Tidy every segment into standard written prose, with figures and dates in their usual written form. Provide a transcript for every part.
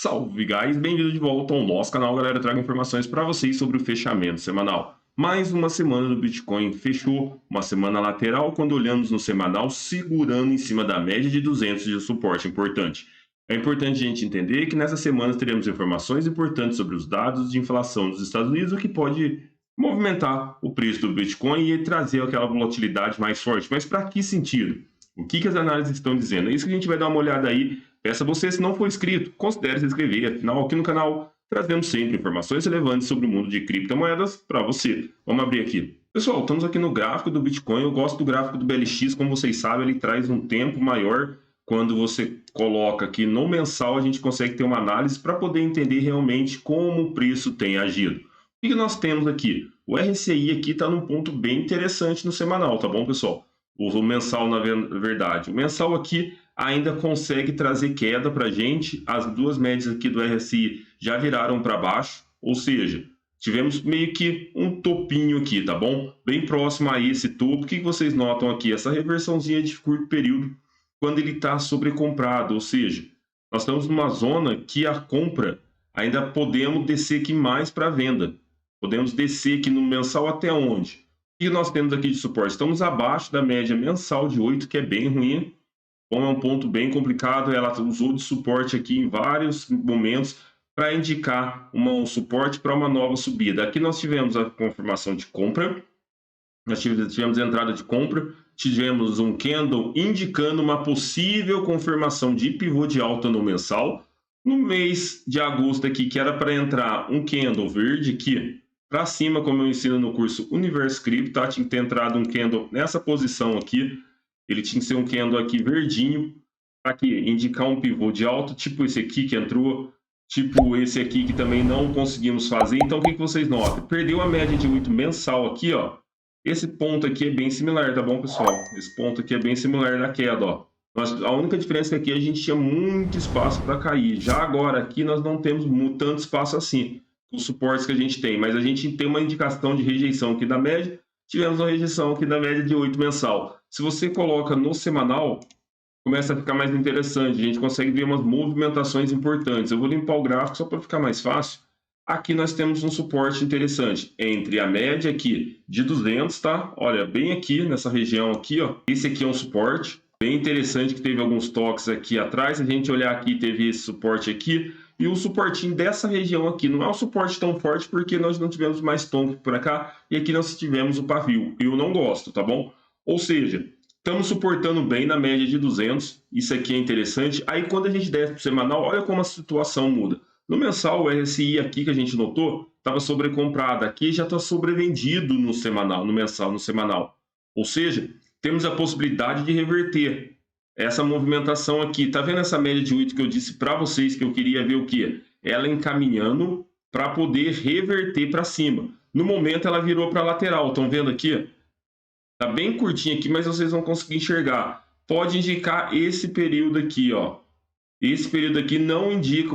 Salve, guys! Bem-vindo de volta ao nosso canal, galera. Eu trago informações para vocês sobre o fechamento semanal. Mais uma semana do Bitcoin fechou, uma semana lateral quando olhamos no semanal, segurando em cima da média de 200 de suporte importante. É importante a gente entender que nessa semana teremos informações importantes sobre os dados de inflação dos Estados Unidos, o que pode movimentar o preço do Bitcoin e trazer aquela volatilidade mais forte. Mas para que sentido? O que as análises estão dizendo? É isso que a gente vai dar uma olhada aí. Peço a você, se não for inscrito, considere se inscrever. Afinal, aqui no canal trazemos sempre informações relevantes sobre o mundo de criptomoedas para você. Vamos abrir aqui. Pessoal, estamos aqui no gráfico do Bitcoin. Eu gosto do gráfico do BLX, como vocês sabem, ele traz um tempo maior. Quando você coloca aqui no mensal, a gente consegue ter uma análise para poder entender realmente como o preço tem agido. O que nós temos aqui? O RSI aqui está num ponto bem interessante no semanal, tá bom, pessoal? O mensal, na verdade. O mensal aqui ainda consegue trazer queda para a gente. As duas médias aqui do RSI já viraram para baixo, ou seja, tivemos meio que um topinho aqui, tá bom? Bem próximo a esse topo. O que vocês notam aqui? Essa reversãozinha de curto período, quando ele está sobrecomprado, ou seja, nós estamos numa zona que a compra ainda podemos descer aqui mais para a venda. Podemos descer aqui no mensal até onde? O que nós temos aqui de suporte? Estamos abaixo da média mensal de 8, que é bem ruim. Como é um ponto bem complicado, ela usou de suporte aqui em vários momentos para indicar um suporte para uma nova subida. Aqui nós tivemos a confirmação de compra, nós tivemos a entrada de compra, tivemos um candle indicando uma possível confirmação de pivô de alta no mensal. No mês de agosto aqui, que era para entrar um candle verde aqui, para cima, como eu ensino no curso Universo Cripto, tá? Tinha que ter entrado um candle nessa posição aqui. Ele tinha que ser um candle aqui verdinho, para indicar um pivô de alto, tipo esse aqui que entrou, tipo esse aqui que também não conseguimos fazer. Então, o que vocês notam? Perdeu a média de 8 mensal aqui, ó. Esse ponto aqui é bem similar, tá bom, pessoal? Esse ponto aqui é bem similar na queda, ó. A única diferença é que aqui a gente tinha muito espaço para cair. Já agora, aqui nós não temos tanto espaço assim, os suportes que a gente tem, mas a gente tem uma indicação de rejeição aqui da média. Tivemos uma rejeição aqui da média de 8 mensal. Se você coloca no semanal, começa a ficar mais interessante. A gente consegue ver umas movimentações importantes. Eu vou limpar o gráfico só para ficar mais fácil. Aqui nós temos um suporte interessante entre a média aqui de 200, tá? Olha, bem aqui nessa região aqui, ó. Esse aqui é um suporte bem interessante que teve alguns toques aqui atrás. Se a gente olhar aqui, teve esse suporte aqui. E o suportinho dessa região aqui não é um suporte tão forte porque nós não tivemos mais tom por cá e aqui nós tivemos o pavio. Eu não gosto, tá bom? Ou seja, estamos suportando bem na média de 200. Isso aqui é interessante. Aí quando a gente desce para o semanal, olha como a situação muda. No mensal, o RSI aqui que a gente notou estava sobrecomprado. Aqui já está sobrevendido no semanal, no mensal, no semanal. Ou seja, temos a possibilidade de reverter essa movimentação aqui. Tá vendo essa média de 8 que eu disse para vocês que eu queria ver o quê? Ela encaminhando para poder reverter para cima. No momento ela virou para lateral. Estão vendo aqui? Tá bem curtinho aqui, mas vocês vão conseguir enxergar. Pode indicar esse período aqui, ó. Esse período aqui não indica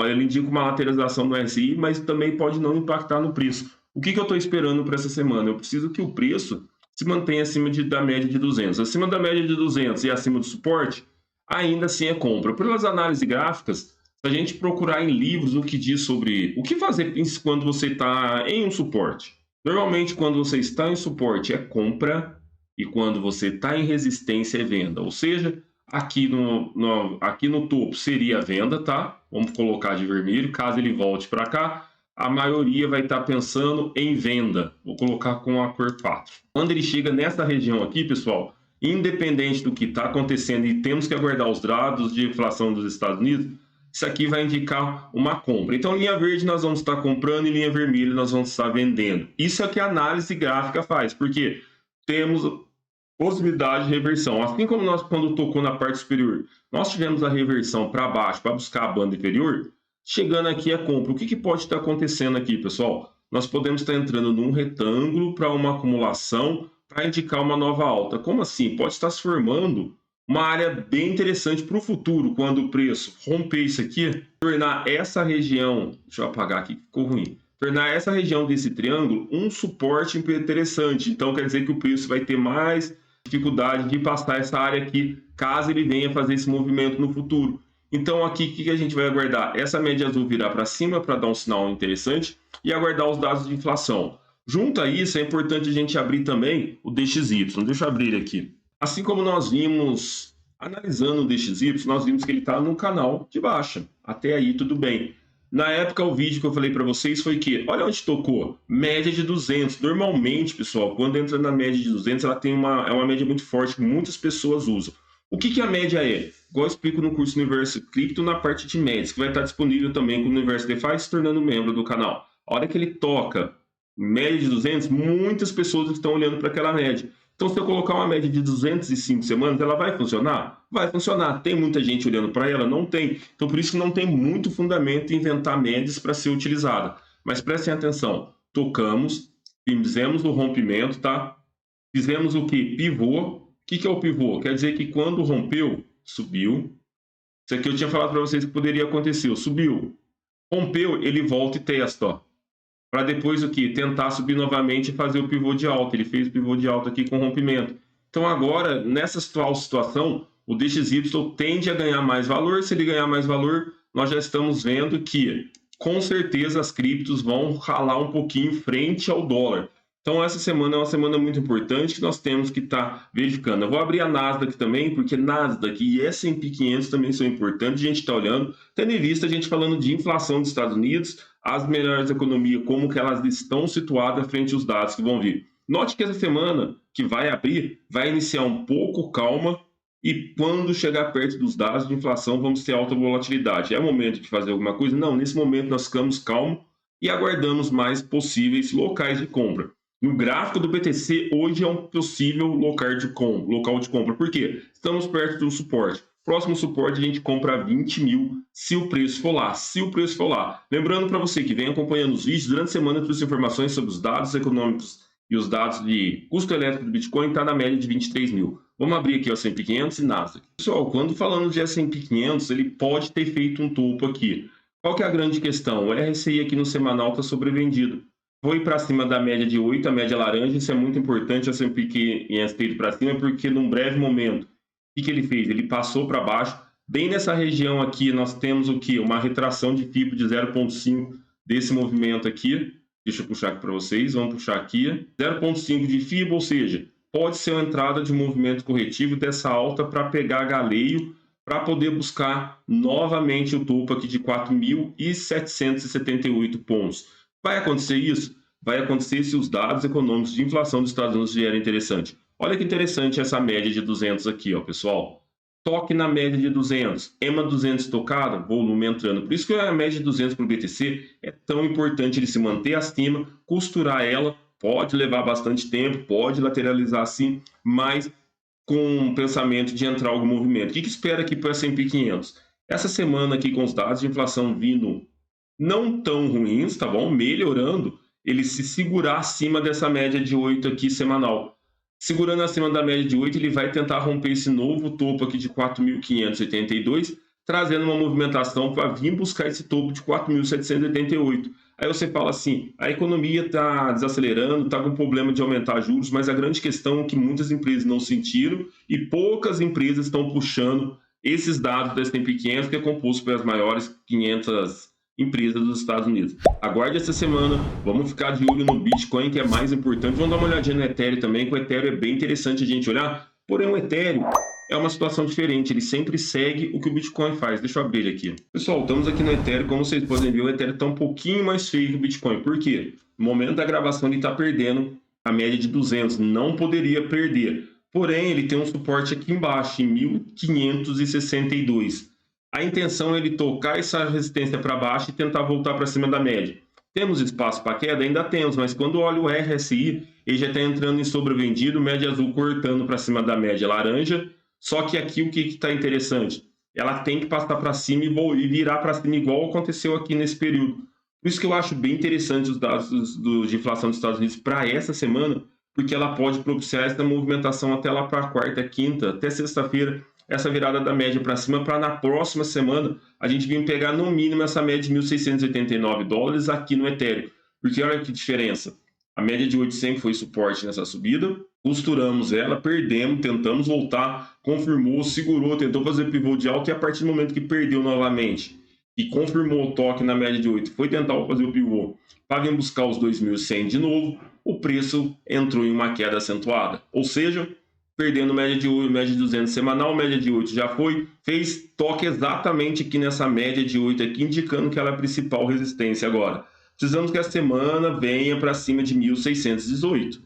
ele indica uma lateralização no RSI, mas também pode não impactar no preço. O que eu estou esperando para essa semana? Eu preciso que o preço se mantenha acima da média de 200. Acima da média de 200 e acima do suporte, ainda assim é compra. Pelas análises gráficas, se a gente procurar em livros o que diz sobre o que fazer quando você está em um suporte. Normalmente, quando você está em suporte, é compra, e quando você está em resistência, é venda. Ou seja, aqui no topo seria venda, tá? Vamos colocar de vermelho, caso ele volte para cá. A maioria vai estar pensando em venda. Vou colocar com a cor 4. Quando ele chega nessa região aqui, pessoal, independente do que está acontecendo e temos que aguardar os dados de inflação dos Estados Unidos, isso aqui vai indicar uma compra. Então, linha verde nós vamos estar comprando e linha vermelha nós vamos estar vendendo. Isso é o que a análise gráfica faz, porque temos possibilidade de reversão. Assim como nós, quando tocou na parte superior, nós tivemos a reversão para baixo para buscar a banda inferior, chegando aqui a compra. O que pode estar acontecendo aqui, pessoal? Nós podemos estar entrando num retângulo para uma acumulação para indicar uma nova alta. Como assim? Pode estar se formando uma área bem interessante para o futuro, quando o preço romper isso aqui, tornar essa região, deixa eu apagar aqui, ficou ruim, tornar essa região desse triângulo um suporte interessante. Então quer dizer que o preço vai ter mais dificuldade de passar essa área aqui, caso ele venha fazer esse movimento no futuro. Então aqui o que a gente vai aguardar? Essa média azul virar para cima para dar um sinal interessante e aguardar os dados de inflação. Junto a isso, é importante a gente abrir também o DXY. Deixa eu abrir ele aqui. Assim como nós vimos, analisando o DXY, nós vimos que ele está no canal de baixa. Até aí tudo bem. Na época, o vídeo que eu falei para vocês foi que, olha onde tocou, média de 200. Normalmente, pessoal, quando entra na média de 200, ela tem é uma média muito forte que muitas pessoas usam. O que a média é? Igual eu explico no curso Universo Cripto na parte de médias, que vai estar disponível também com o Universo DeFi, se tornando membro do canal. A hora que ele toca média de 200, muitas pessoas estão olhando para aquela média. Então, se eu colocar uma média de 205 semanas, ela vai funcionar? Vai funcionar. Tem muita gente olhando para ela? Não tem. Então, por isso que não tem muito fundamento em inventar médias para ser utilizada. Mas prestem atenção. Tocamos, fizemos o rompimento, tá? Fizemos o que? Pivô. O que é o pivô? Quer dizer que quando rompeu, subiu. Isso aqui eu tinha falado para vocês que poderia acontecer. Subiu. Rompeu, ele volta e testa, ó. Para depois o que? Tentar subir novamente e fazer o pivô de alta. Ele fez o pivô de alta aqui com rompimento. Então agora, nessa situação, o DXY tende a ganhar mais valor. Se ele ganhar mais valor, nós já estamos vendo que, com certeza, as criptos vão ralar um pouquinho frente ao dólar. Então essa semana é uma semana muito importante que nós temos que estar verificando. Eu vou abrir a Nasdaq também, porque Nasdaq e S&P 500 também são importantes. A gente está olhando, tendo em vista a gente falando de inflação dos Estados Unidos, as melhores economias, como que elas estão situadas frente aos dados que vão vir. Note que essa semana que vai abrir, vai iniciar um pouco calma e quando chegar perto dos dados de inflação, vamos ter alta volatilidade. É momento de fazer alguma coisa? Não, nesse momento nós ficamos calmos e aguardamos mais possíveis locais de compra. No gráfico do BTC, hoje é um possível local de compra. Por quê? Estamos perto do suporte. Próximo suporte a gente compra a 20 mil se o preço for lá. Lembrando para você que vem acompanhando os vídeos, durante a semana eu trouxe informações sobre os dados econômicos e os dados de custo elétrico do Bitcoin está na média de 23 mil. Vamos abrir aqui o S&P 500 e Nasdaq. Pessoal, quando falando de S&P 500, ele pode ter feito um topo aqui. Qual que é a grande questão? O RSI aqui no semanal está sobrevendido. Foi para cima da média de 8, a média laranja, isso é muito importante, o S&P 500 ter ido para cima, porque num breve momento, o que ele fez? Ele passou para baixo, bem nessa região aqui nós temos o que? Uma retração de FIBO de 0,5 desse movimento aqui, deixa eu puxar aqui para vocês, vamos puxar aqui, 0,5 de FIBO, ou seja, pode ser uma entrada de um movimento corretivo dessa alta para pegar galeio, para poder buscar novamente o topo aqui de 4.778 pontos. Vai acontecer isso? Vai acontecer se os dados econômicos de inflação dos Estados Unidos vierem interessante. Olha que interessante essa média de 200 aqui, ó, pessoal. Toque na média de 200. EMA 200 tocada, volume entrando. Por isso que a média de 200 para o BTC é tão importante ele se manter acima, costurar ela. Pode levar bastante tempo, pode lateralizar sim, mas com o pensamento de entrar algum movimento. O que espera aqui para o S&P 500? Essa semana aqui com os dados de inflação vindo não tão ruins, tá bom? Melhorando, ele se segurar acima dessa média de 8 aqui semanal. Segurando acima da média de 8, ele vai tentar romper esse novo topo aqui de 4.582, trazendo uma movimentação para vir buscar esse topo de 4.788. Aí você fala assim, a economia está desacelerando, está com problema de aumentar juros, mas a grande questão é que muitas empresas não sentiram e poucas empresas estão puxando esses dados do S&P 500, que é composto pelas maiores 500 empresas dos Estados Unidos. Aguarde essa semana, vamos ficar de olho no Bitcoin, que é mais importante. Vamos dar uma olhadinha no Ethereum também, que o Ethereum é bem interessante a gente olhar, porém o Ethereum é uma situação diferente, ele sempre segue o que o Bitcoin faz. Deixa eu abrir ele aqui. Pessoal, estamos aqui no Ethereum, como vocês podem ver, o Ethereum está um pouquinho mais feio que o Bitcoin. Por quê? No momento da gravação ele está perdendo a média de 200, não poderia perder. Porém, ele tem um suporte aqui embaixo, em 1562. A intenção é ele tocar essa resistência para baixo e tentar voltar para cima da média. Temos espaço para queda? Ainda temos, mas quando olha o RSI, ele já está entrando em sobrevendido, média azul cortando para cima da média laranja. Só que aqui o que está interessante? Ela tem que passar para cima e virar para cima, igual aconteceu aqui nesse período. Por isso que eu acho bem interessante os dados de inflação dos Estados Unidos para essa semana, porque ela pode propiciar essa movimentação até lá para quarta, quinta, até sexta-feira, essa virada da média para cima, para na próxima semana a gente vir pegar no mínimo essa média de 1.689 dólares aqui no Ethereum. Porque olha que diferença, a média de 800 foi suporte nessa subida, costuramos ela, perdemos, tentamos voltar, confirmou, segurou, tentou fazer pivô de alta e a partir do momento que perdeu novamente e confirmou o toque na média de 8, foi tentar fazer o pivô para vir buscar os 2.100 de novo, o preço entrou em uma queda acentuada, ou seja, perdendo média de 8, média de 200 semanal, média de 8 já foi, fez toque exatamente aqui nessa média de 8 aqui, indicando que ela é a principal resistência agora. Precisamos que a semana venha para cima de 1.618.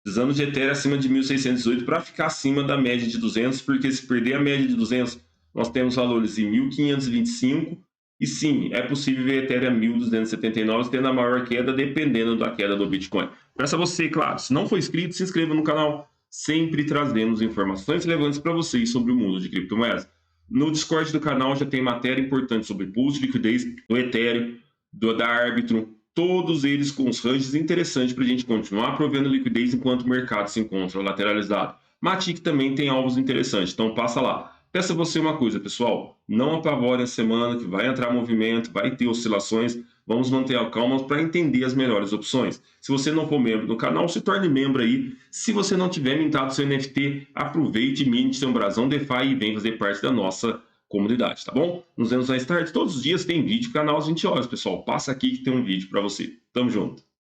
Precisamos de Ethereum acima de 1.618 para ficar acima da média de 200, porque se perder a média de 200, nós temos valores em 1.525, e sim, é possível ver Ethereum a 1.279, tendo a maior queda, dependendo da queda do Bitcoin. Peço a você, claro, se não for inscrito, se inscreva no canal, sempre trazemos informações relevantes para vocês sobre o mundo de criptomoedas. No Discord do canal já tem matéria importante sobre pools de liquidez do Ethereum, da Arbitrum, todos eles com os ranges interessantes para a gente continuar provendo liquidez enquanto o mercado se encontra lateralizado. Matic também tem alvos interessantes, então passa lá. Peço a você uma coisa, pessoal, não apavore a semana que vai entrar movimento, vai ter oscilações, vamos manter a calma para entender as melhores opções. Se você não for membro do canal, se torne membro aí. Se você não tiver mintado seu NFT, aproveite, minte seu brasão DeFi e vem fazer parte da nossa comunidade, tá bom? Nos vemos mais tarde. Todos os dias tem vídeo, canal às 20 horas, pessoal. Passa aqui que tem um vídeo para você. Tamo junto.